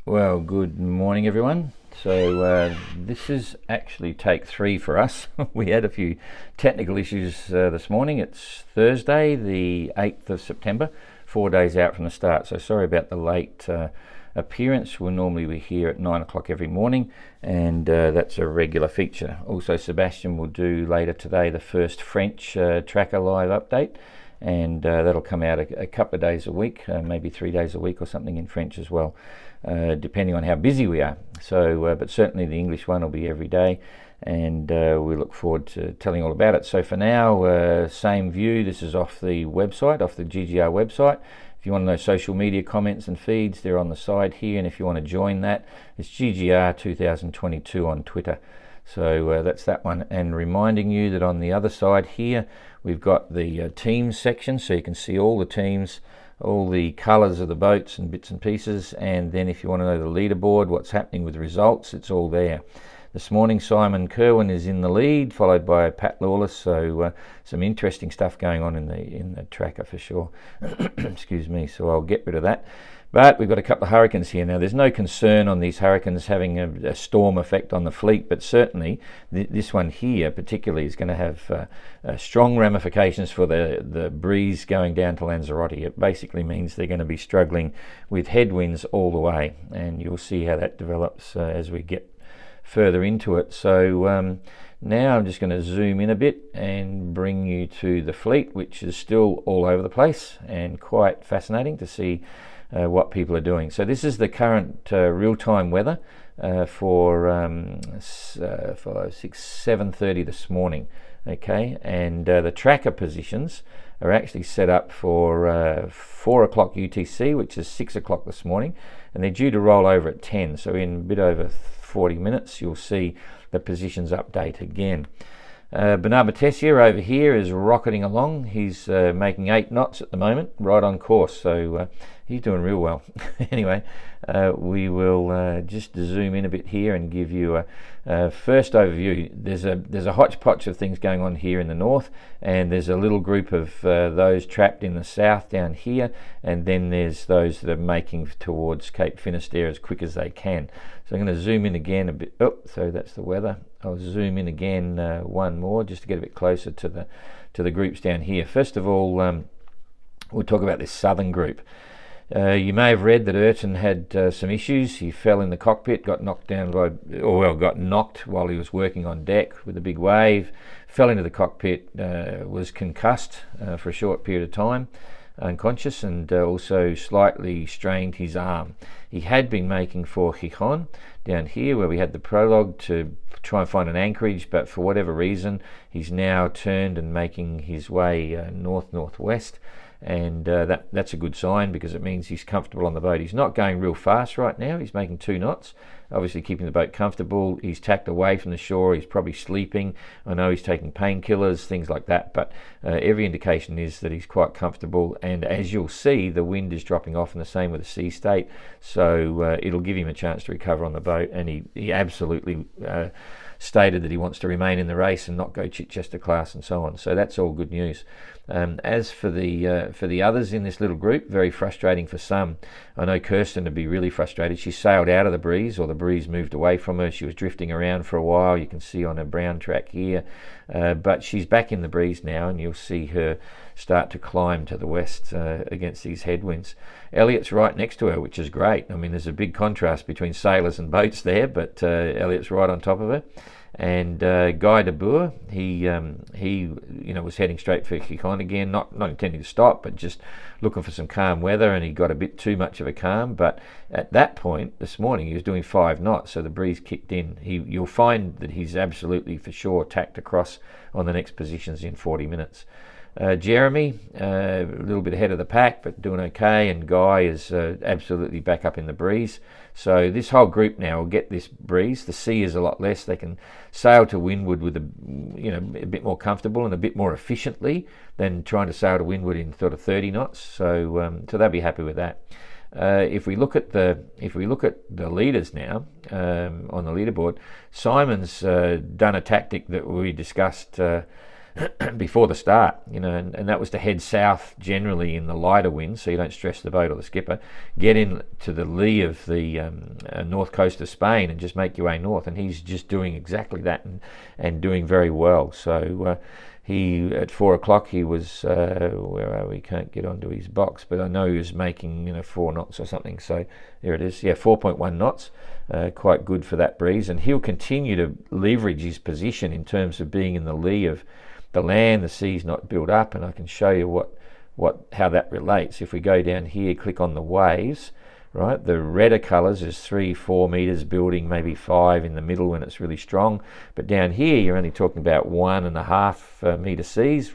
Well, good morning, everyone. So this is actually take 3 for us. We had a few technical issues this morning. It's Thursday, the 8th of September, 4 days out from the start. So sorry about the late appearance. We'll normally be here at 9 o'clock every morning, and that's a regular feature. Also, Sebastian will do later today the first French tracker live update, and that'll come out a couple of days a week, maybe 3 days a week or something in French as well, depending on how busy we are. So but certainly the English one will be every day, and we look forward to telling all about it. So for now, same view. This is off the website, off the GGR website. If you want to know social media comments and feeds, they're on the side here, and if you want to join that, it's GGR 2022 on Twitter. So that's that one, and reminding you that on the other side here we've got the teams section, so you can see all the teams, all the colours of the boats and bits and pieces, and then if you want to know the leaderboard, what's happening with the results, it's all there. This morning Simon Kerwin is in the lead, followed by Pat Lawless, so some interesting stuff going on in the tracker for sure. Excuse me, so I'll get rid of that. But we've got a couple of hurricanes here. Now, there's no concern on these hurricanes having a storm effect on the fleet, but certainly this one here particularly is going to have strong ramifications for the breeze going down to Lanzarote. It basically means they're going to be struggling with headwinds all the way, and you'll see how that develops as we get further into it. So now I'm just going to zoom in a bit and bring you to the fleet, which is still all over the place and quite fascinating to see what people are doing. So this is the current real-time weather for 7:30 this morning. Okay, and the tracker positions are actually set up for 4 o'clock UTC, which is 6 o'clock this morning, and they're due to roll over at 10. So in a bit over 40 minutes you'll see the positions update again. Bernard Matessier over here is rocketing along. He's making 8 knots at the moment, right on course, so he's doing real well. Anyway, we will just zoom in a bit here and give you a first overview. There's a hodgepodge of things going on here in the north, and there's a little group of those trapped in the south down here, and then there's those that are making towards Cape Finisterre as quick as they can. So I'm going to zoom in again a bit. Oh, so that's the weather. I'll zoom in again one more just to get a bit closer to the groups down here. First of all, we'll talk about this southern group. You may have read that Ayrton had some issues. He fell in the cockpit, got knocked down got knocked while he was working on deck with a big wave, fell into the cockpit, was concussed for a short period of time, unconscious, and also slightly strained his arm. He had been making for Gijón down here where we had the prologue to try and find an anchorage, but for whatever reason he's now turned and making his way north-northwest, and that's a good sign because it means he's comfortable on the boat. He's not going real fast right now. He's making 2 knots, obviously keeping the boat comfortable. He's tacked away from the shore. He's probably sleeping. I know he's taking painkillers, things like that, but every indication is that he's quite comfortable, and as you'll see, the wind is dropping off, and the same with the sea state, so it'll give him a chance to recover on the boat, and he absolutely stated that he wants to remain in the race and not go Chichester class and so on, so that's all good news. As for the others in this little group, very frustrating for some. I know Kirsten would be really frustrated. She sailed out of the breeze, or the breeze moved away from her. She was drifting around for a while. You can see on her brown track here, but she's back in the breeze now, and you'll see her start to climb to the west against these headwinds. Elliot's right next to her, which is great. I mean, there's a big contrast between sailors and boats there, but Elliot's right on top of her. And Guy de Boer, he was heading straight for Gijón again, not intending to stop, but just looking for some calm weather, and he got a bit too much of a calm. But at that point this morning he was doing 5 knots, so the breeze kicked in. You'll find that he's absolutely for sure tacked across on the next positions in 40 minutes. Jeremy, a little bit ahead of the pack, but doing okay, and Guy is absolutely back up in the breeze. So this whole group now will get this breeze. The sea is a lot less. They can sail to windward with a bit more comfortable and a bit more efficiently than trying to sail to windward in sort of 30 knots. So they'll be happy with that. If we look at the leaders now on the leaderboard, Simon's done a tactic that we discussed before the start, and that was to head south generally in the lighter winds, so you don't stress the boat or the skipper. Get in to the lee of the north coast of Spain and just make your way north, and he's just doing exactly that and doing very well. So he, at 4 o'clock, he was, where are we? Can't get onto his box, but I know he was making 4 knots or something. So there it is. Yeah, 4.1 knots. Quite good for that breeze. And he'll continue to leverage his position in terms of being in the lee of the land. The sea's not built up, and I can show you how that relates. If we go down here, click on the waves, right? The redder colours is 3-4 meters building, maybe 5 in the middle when it's really strong. But down here, you're only talking about 1.5 meter seas.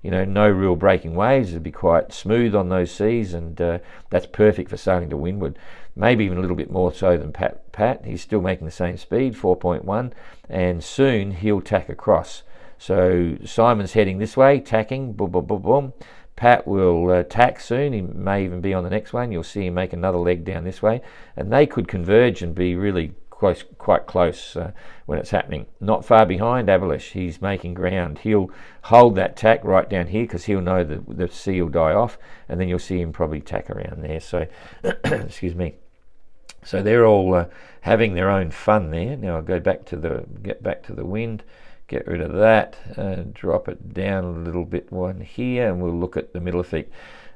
No real breaking waves. It'd be quite smooth on those seas, and that's perfect for sailing to windward. Maybe even a little bit more so than Pat. He's still making the same speed, 4.1, and soon he'll tack across. So Simon's heading this way, tacking, boom, boom, boom, boom. Pat will tack soon. He may even be on the next one. You'll see him make another leg down this way, and they could converge and be really quite close when it's happening. Not far behind Abelish. He's making ground. He'll hold that tack right down here because he'll know that the sea will die off, and then you'll see him probably tack around there. So, excuse me. So they're all having their own fun there. Now I'll get back to the wind. Get rid of that, drop it down a little bit one here, and we'll look at the middle of feet.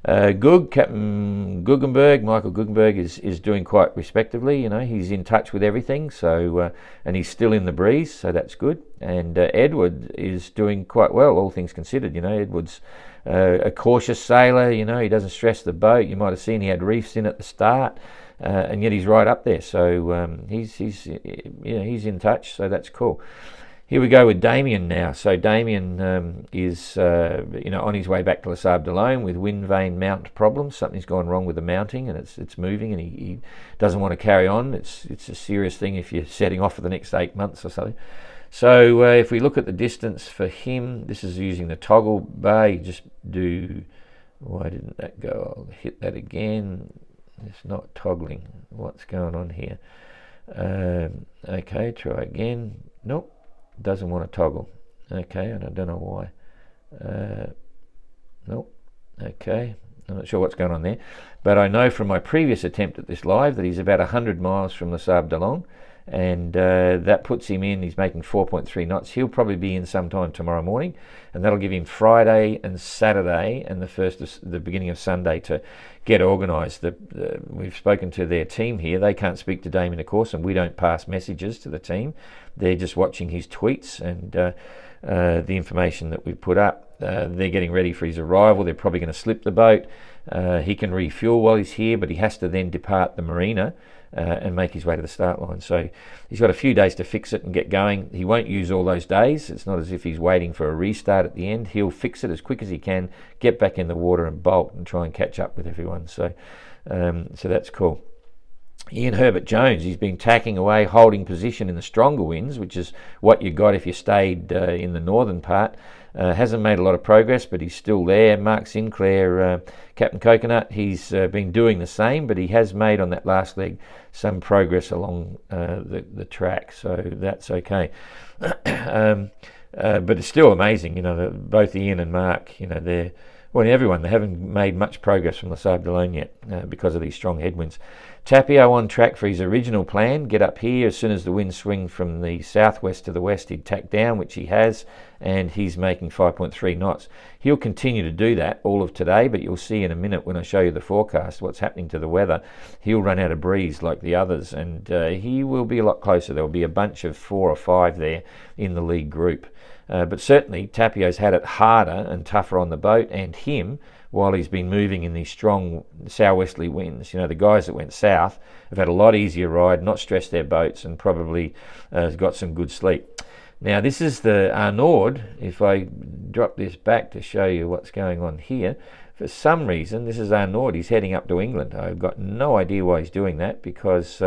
Captain Guggenberg, Michael Guggenberg, is doing quite respectively. He's in touch with everything, so and he's still in the breeze, so that's good. And Edward is doing quite well, all things considered. Edward's a cautious sailor. He doesn't stress the boat. You might have seen he had reefs in at the start, and yet he's right up there. So he's in touch, so that's cool. Here we go with Damien now. So Damien is on his way back to Les Sables d'Olonne with wind vane mount problems. Something's gone wrong with the mounting, and it's moving, and he doesn't want to carry on. It's a serious thing if you're setting off for the next 8 months or something. So if we look at the distance for him, this is using the toggle bar. You just do. Why didn't that go? I'll hit that again. It's not toggling. What's going on here? Okay, try again. Nope. Doesn't want to toggle. Okay, and I don't know why. Nope. Okay, I'm not sure what's going on there, but I know from my previous attempt at this live that he's about 100 miles from Les Sables d'Olonne, and that puts him in. He's making 4.3 knots. He'll probably be in sometime tomorrow morning, and that'll give him Friday and Saturday and the beginning of Sunday to get organised. We've spoken to their team here. They can't speak to Damien, of course, and we don't pass messages to the team. They're just watching his tweets and the information that we put up. They're getting ready for his arrival. They're probably going to slip the boat. He can refuel while he's here, but he has to then depart the marina and make his way to the start line. So he's got a few days to fix it and get going. He won't use all those days. It's not as if he's waiting for a restart at the end. He'll fix it as quick as he can, get back in the water and bolt and try and catch up with everyone. So that's cool. Ian Herbert Jones, he's been tacking away, holding position in the stronger winds, which is what you got if you stayed in the northern part. Hasn't made a lot of progress, but he's still there. Mark Sinclair, Captain Coconut, he's been doing the same, but he has made on that last leg some progress along the track, so that's okay. But it's still amazing, both Ian and Mark, they haven't made much progress from Les Sables d'Olonne yet because of these strong headwinds. Tapio on track for his original plan. Get up here as soon as the winds swing from the southwest to the west, he'd tack down, which he has, and he's making 5.3 knots. He'll continue to do that all of today, but you'll see in a minute when I show you the forecast what's happening to the weather. He'll run out of breeze like the others, and he will be a lot closer. There'll be a bunch of 4 or 5 there in the lead group. But certainly Tapio's had it harder and tougher on the boat and him while he's been moving in these strong southwesterly winds. The guys that went south have had a lot easier ride, not stressed their boats, and probably got some good sleep. Now this is the Arnaud. If I drop this back to show you what's going on here, for some reason this is Arnaud. He's heading up to England. I've got no idea why he's doing that, because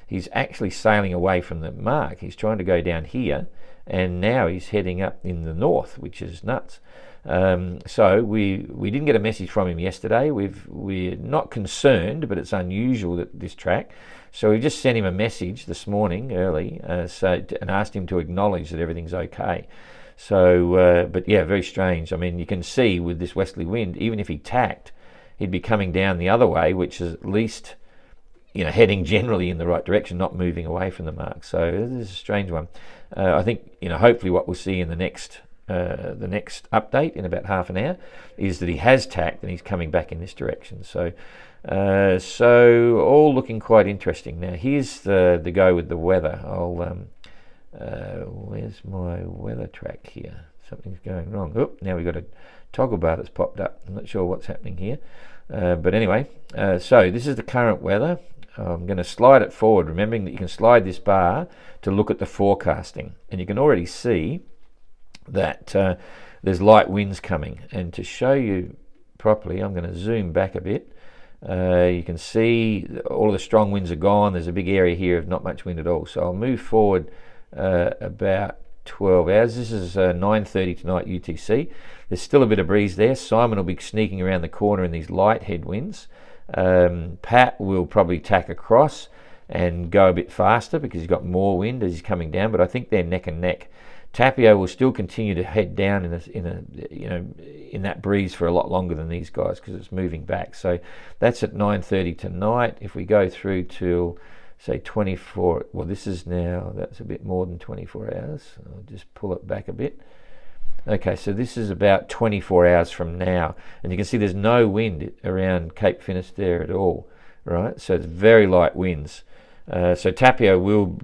he's actually sailing away from the mark. He's trying to go down here, and now he's heading up in the north, which is nuts. So we didn't get a message from him yesterday. We're not concerned, but it's unusual that this track. So we just sent him a message this morning early and asked him to acknowledge that everything's okay. So, but yeah, very strange. I mean, you can see with this westerly wind, even if he tacked, he'd be coming down the other way, which is at least, heading generally in the right direction, not moving away from the mark. So this is a strange one. I think, hopefully what we'll see in the next update in about half an hour is that he has tacked and he's coming back in this direction. So all looking quite interesting. Now here's the go with the weather. Where's my weather track here? Something's going wrong. Oop, now we've got a toggle bar that's popped up. I'm not sure what's happening here. But anyway, so this is the current weather. I'm going to slide it forward, remembering that you can slide this bar to look at the forecasting. And you can already see that there's light winds coming. And to show you properly, I'm going to zoom back a bit. You can see all of the strong winds are gone. There's a big area here of not much wind at all. So I'll move forward about 12 hours. This is 9:30 tonight UTC. There's still a bit of breeze there. Simon will be sneaking around the corner in these light headwinds. Pat will probably tack across and go a bit faster because he's got more wind as he's coming down, but I think they're neck and neck. Tapio will still continue to head down in that breeze for a lot longer than these guys because it's moving back. So that's at 9:30 tonight. If we go through till say 24, well that's a bit more than 24 hours. I'll just pull it back a bit. Okay, so this is about 24 hours from now, and you can see there's no wind around Cape Finisterre at all, right? So it's very light winds. So Tapio will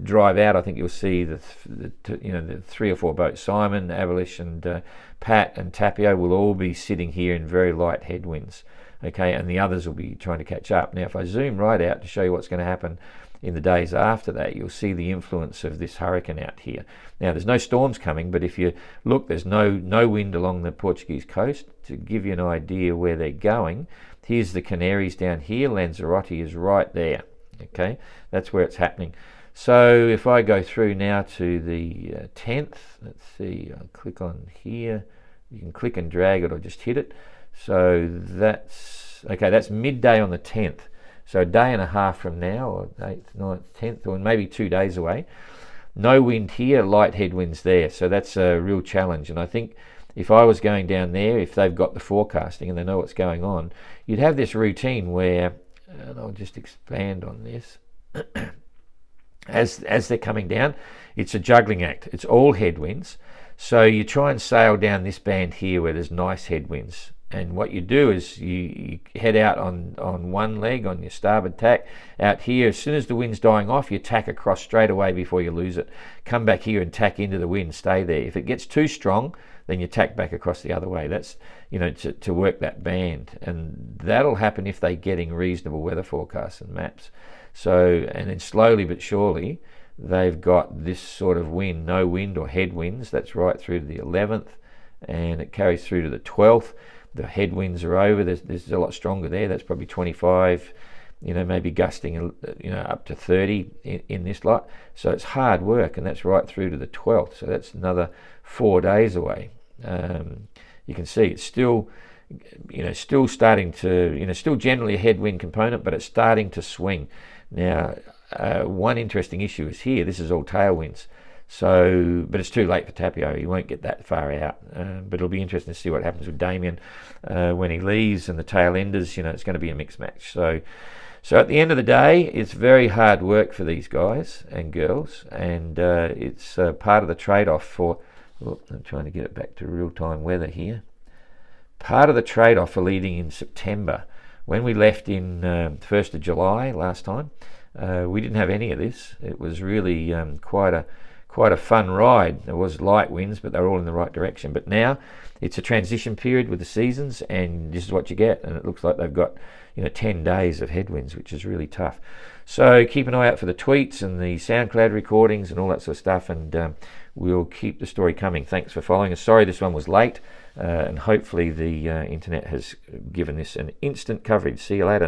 drive out. I think you'll see the 3 or 4 boats. Simon, Avalish, and Pat and Tapio will all be sitting here in very light headwinds. Okay, and the others will be trying to catch up. Now, if I zoom right out to show you what's going to happen in the days after that, you'll see the influence of this hurricane out here. Now, there's no storms coming, but if you look, there's no wind along the Portuguese coast. To give you an idea where they're going, here's the Canaries down here. Lanzarote is right there. Okay, that's where it's happening. So if I go through now to the 10th, let's see, I'll click on here. You can click and drag it or just hit it. So that's midday on the 10th. So a day and a half from now, or 8th, 9th, 10th, or maybe 2 days away. No wind here, light headwinds there. So that's a real challenge. And I think if I was going down there, if they've got the forecasting and they know what's going on, you'd have this routine where, and I'll just expand on this, as they're coming down, it's a juggling act. It's all headwinds. So you try and sail down this band here where there's nice headwinds. And what you do is you head out on one leg, on your starboard tack, out here. As soon as the wind's dying off, you tack across straight away before you lose it. Come back here and tack into the wind, stay there. If it gets too strong, then you tack back across the other way. That's, to work that band. And that'll happen if they're getting reasonable weather forecasts and maps. So, and then slowly but surely, they've got this sort of wind, no wind or headwinds. That's right through to the 11th, and it carries through to the 12th. The headwinds are over. There's a lot stronger there. That's probably 25, maybe gusting, up to 30 in this lot. So it's hard work, and that's right through to the 12th. So that's another 4 days away. You can see it's still, still starting to, still generally a headwind component, but it's starting to swing. Now, one interesting issue is here. This is all tailwinds. So, but it's too late for Tapio. He won't get that far out. But it'll be interesting to see what happens with Damien when he leaves and the tail enders. It's going to be a mixed match. So at the end of the day, it's very hard work for these guys and girls, and it's part of the trade-off for. I'm trying to get it back to real-time weather here. Part of the trade-off for leading in September. When we left in 1st of July last time, we didn't have any of this. It was really quite a fun ride. There was light winds, but they were all in the right direction. But now it's a transition period with the seasons, and this is what you get. And it looks like they've got 10 days of headwinds, which is really tough. So keep an eye out for the tweets and the SoundCloud recordings and all that sort of stuff, and we'll keep the story coming. Thanks for following us. Sorry this one was late, and hopefully the internet has given this an instant coverage. See you later.